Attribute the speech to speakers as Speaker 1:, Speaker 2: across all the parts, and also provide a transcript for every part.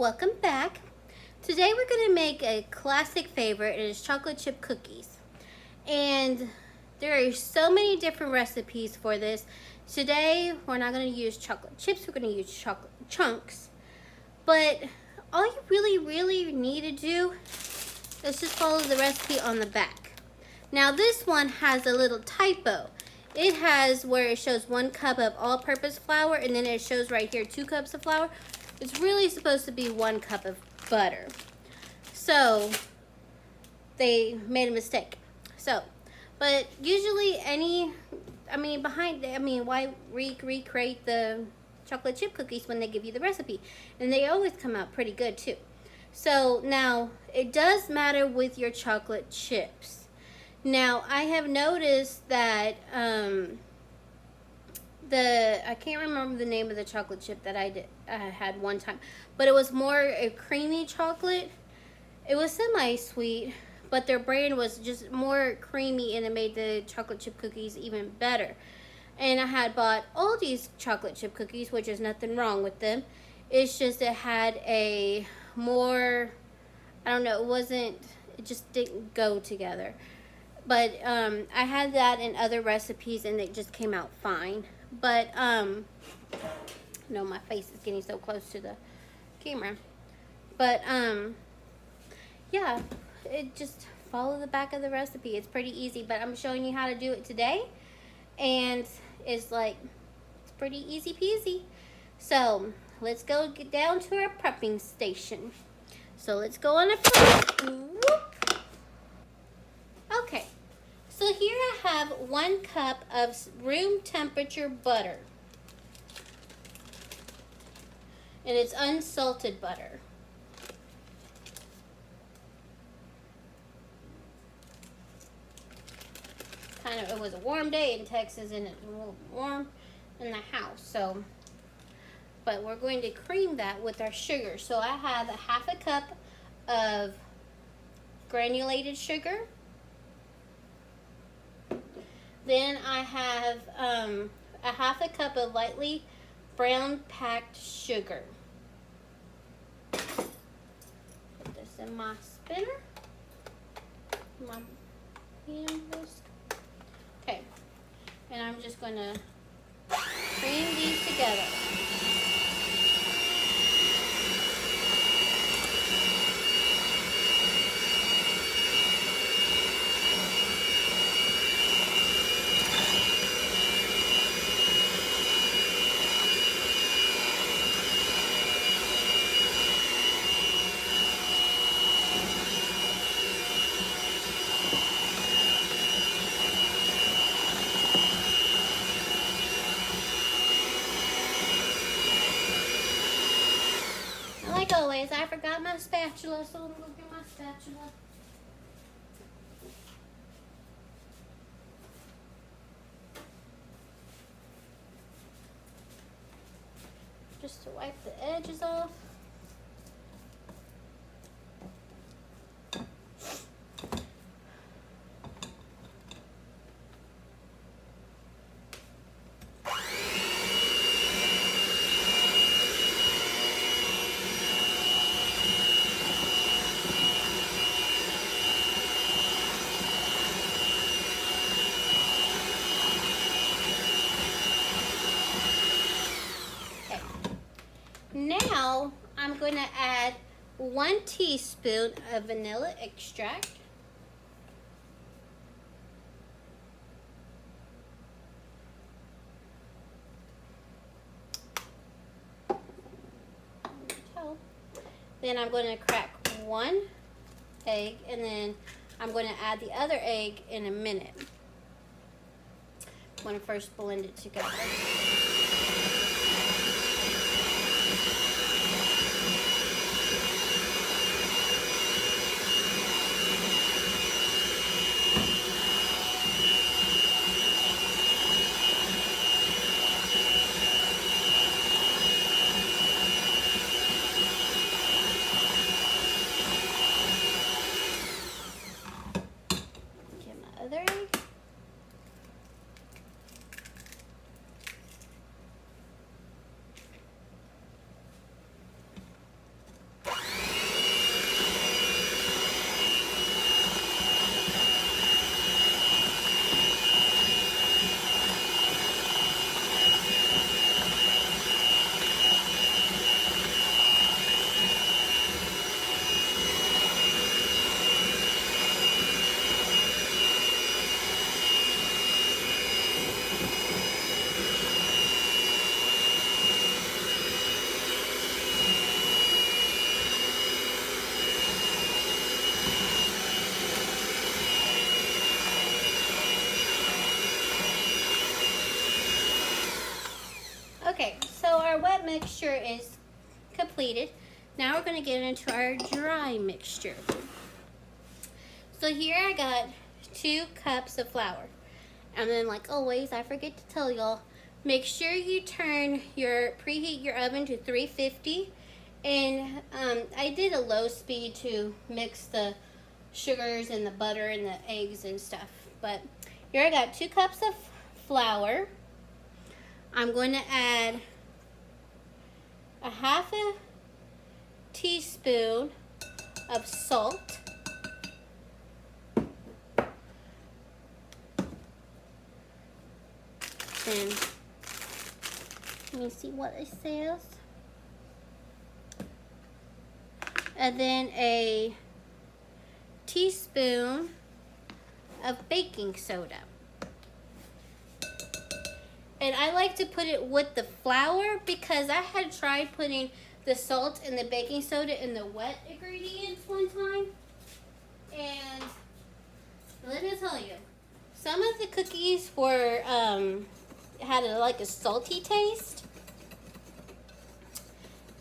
Speaker 1: welcome back. Today we're going to make a classic favorite. It is chocolate chip cookies. And there are so many different recipes for this. Today we're not going to use chocolate chips, we're going to use chocolate chunks. But all you really need to do is just follow the recipe on the back. Now this one has a little typo. It has where it shows 1 cup of all-purpose flour, and then it shows right here 2 cups of flour. It's really supposed to be 1 cup of butter. So they made a mistake. But usually why recreate the chocolate chip cookies when they give you the recipe? And they always come out pretty good too. So now it does matter with your chocolate chips. Now I have noticed that I can't remember the name of the chocolate chip that I had one time, but it was more a creamy chocolate. It was semi-sweet, but their brand was just more creamy, and it made the chocolate chip cookies even better. And I had bought all these chocolate chip cookies, which is nothing wrong with them. It's just it had a more, I don't know, it just didn't go together. But I had that in other recipes, and it just came out fine. But no, my face is getting so close to the camera. But yeah, it just follow the back of the recipe. It's pretty easy, but I'm showing you how to do it today, and it's pretty easy peasy. So let's go get down to our prepping station. So let's go on a prep. Whoop. Okay. So here I have 1 cup of room temperature butter. And it's unsalted butter. It was a warm day in Texas, and it's a little warm in the house. But we're going to cream that with our sugar. So I have a 1/2 cup of granulated sugar. Then I have a 1/2 cup of lightly brown packed sugar. Put this in my spinner. My hand whisk. Okay. And I'm just going to cream these together. Like always, I forgot my spatula, so I'm going to get my spatula. Just to wipe the edges off. Now I'm going to add 1 teaspoon of vanilla extract. Then I'm going to crack 1 egg, and then I'm going to add the other egg in a minute. I'm going to first blend it together. our wet mixture is completed, now we're going to get into our dry mixture. So here I got 2 cups of flour. And then, like always, I forget to tell y'all, make sure you preheat your oven to 350. And I did a low speed to mix the sugars and the butter and the eggs and stuff. But here I got 2 cups of flour. I'm going to add a half a teaspoon of salt. Then, let me see what it says. And then a teaspoon of baking soda. And I like to put it with the flour because I had tried putting the salt and the baking soda in the wet ingredients one time. And let me tell you, some of the cookies were, had like a salty taste.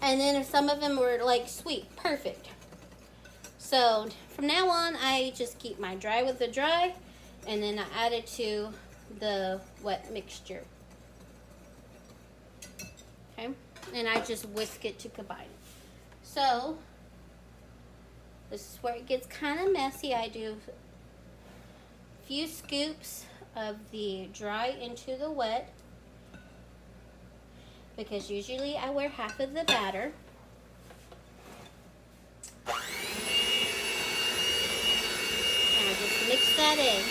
Speaker 1: And then some of them were like sweet, perfect. So from now on, I just keep my dry with the dry, and then I add it to the wet mixture. Okay, and I just whisk it to combine it. So this is where it gets kind of messy. I do a few scoops of the dry into the wet, because usually I wear half of the batter. And I just mix that in.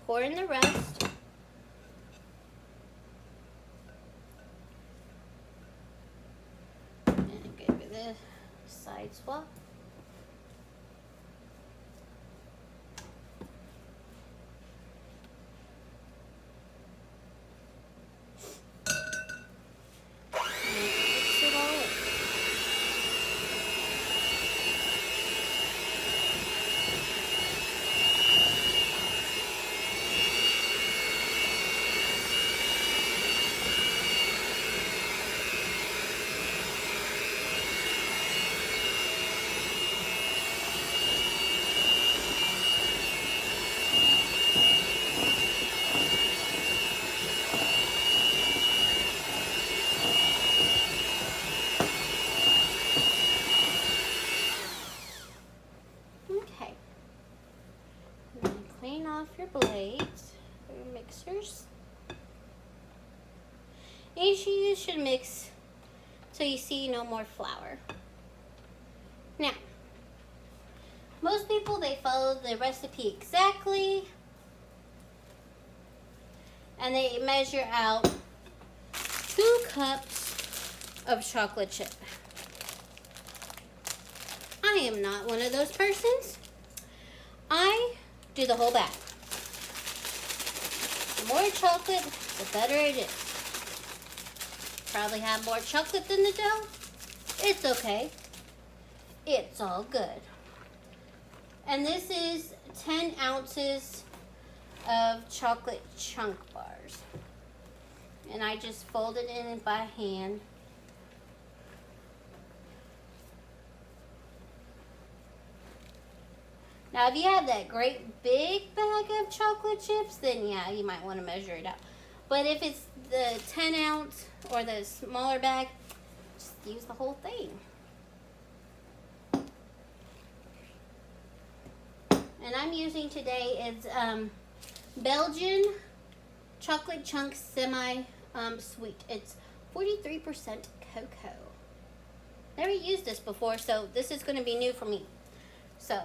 Speaker 1: Pour in the rest. And give it a side swap. Clean off your blades, your mixers. And you should mix till you see no more flour. Now, most people, they follow the recipe exactly, and they measure out 2 cups of chocolate chip. I am not one of those persons. I do the whole bag. The more chocolate, the better it is. Probably have more chocolate than the dough. It's okay. It's all good. And this is 10 ounces of chocolate chunk bars. And I just fold it in by hand. Now, if you have that great big bag of chocolate chips, then yeah, you might want to measure it out. But if it's the 10 ounce or the smaller bag, just use the whole thing. And I'm using today is Belgian chocolate chunk semi sweet. It's 43% cocoa. never used this before, so this is going to be new for me. So,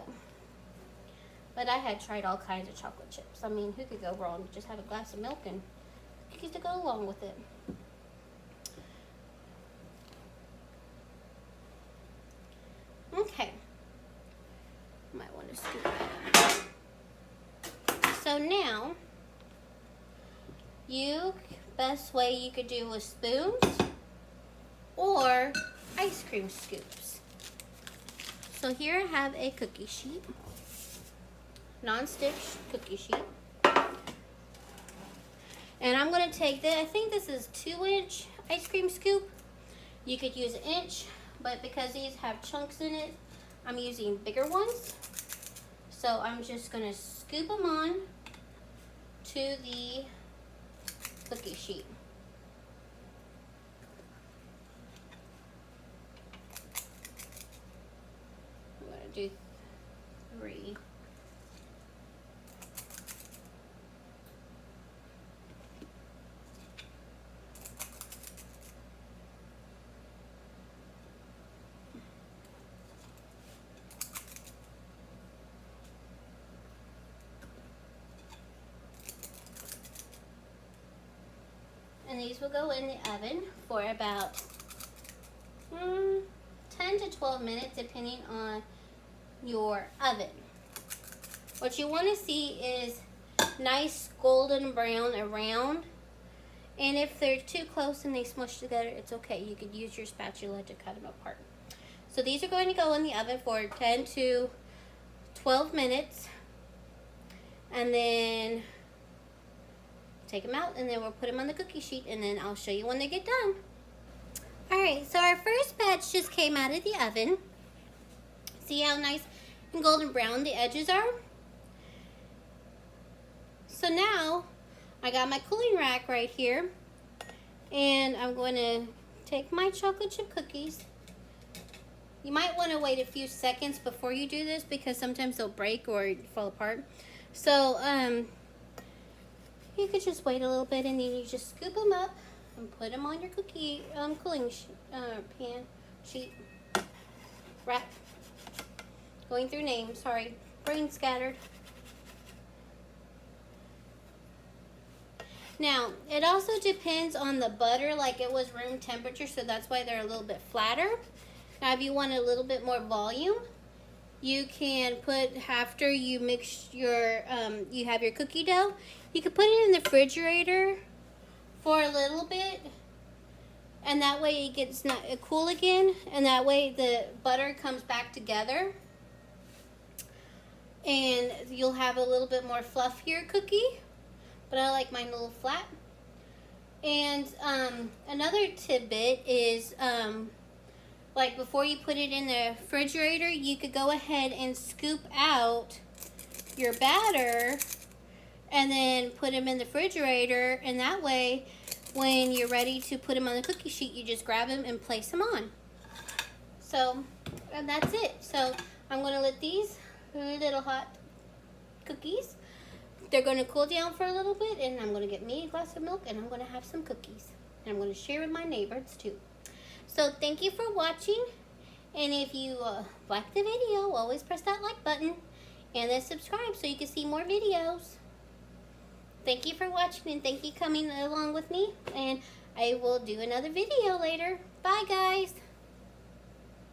Speaker 1: but I had tried all kinds of chocolate chips. I mean, who could go wrong? Just have a glass of milk and cookies to go along with it. Okay. Might want to scoop that up. So now, best way you could do with spoons or ice cream scoops. So here I have a cookie sheet, non-stick cookie sheet. And I'm going to take this, I think this is 2-inch ice cream scoop. You could use 1-inch, but because these have chunks in it, I'm using bigger ones. So I'm just going to scoop them on to the cookie sheet. I'm going to do 3. And these will go in the oven for about 10 to 12 minutes, depending on your oven. What you want to see is nice golden brown around. And if they're too close and they smush together, it's okay. You could use your spatula to cut them apart. So these are going to go in the oven for 10 to 12 minutes. And then take them out, and then we'll put them on the cookie sheet, and then I'll show you when they get done. Alright, so our first batch just came out of the oven. See how nice and golden brown the edges are? So now, I got my cooling rack right here, and I'm going to take my chocolate chip cookies. You might want to wait a few seconds before you do this, because sometimes they'll break or fall apart. So, you could just wait a little bit, and then you just scoop them up and put them on your cookie cooling pan sheet. Wrap. Going through names, sorry, brain scattered. Now, it also depends on the butter, like it was room temperature, so that's why they're a little bit flatter. Now, if you want a little bit more volume, you can put, after you mix your, you have your cookie dough, you can put it in the refrigerator for a little bit, and that way it gets cool again, and that way the butter comes back together, and you'll have a little bit more fluffier cookie, but I like mine a little flat. And another tidbit is, like before you put it in the refrigerator, you could go ahead and scoop out your batter and then put them in the refrigerator, and that way when you're ready to put them on the cookie sheet, you just grab them and place them on. So, and that's it. So I'm going to let these little hot cookies, they're going to cool down for a little bit, and I'm going to get me a glass of milk, and I'm going to have some cookies, and I'm going to share with my neighbors too. So thank you for watching, and if you like the video, always press that like button, and then subscribe so you can see more videos. Thank you for watching, and thank you coming along with me, and I will do another video later. Bye guys.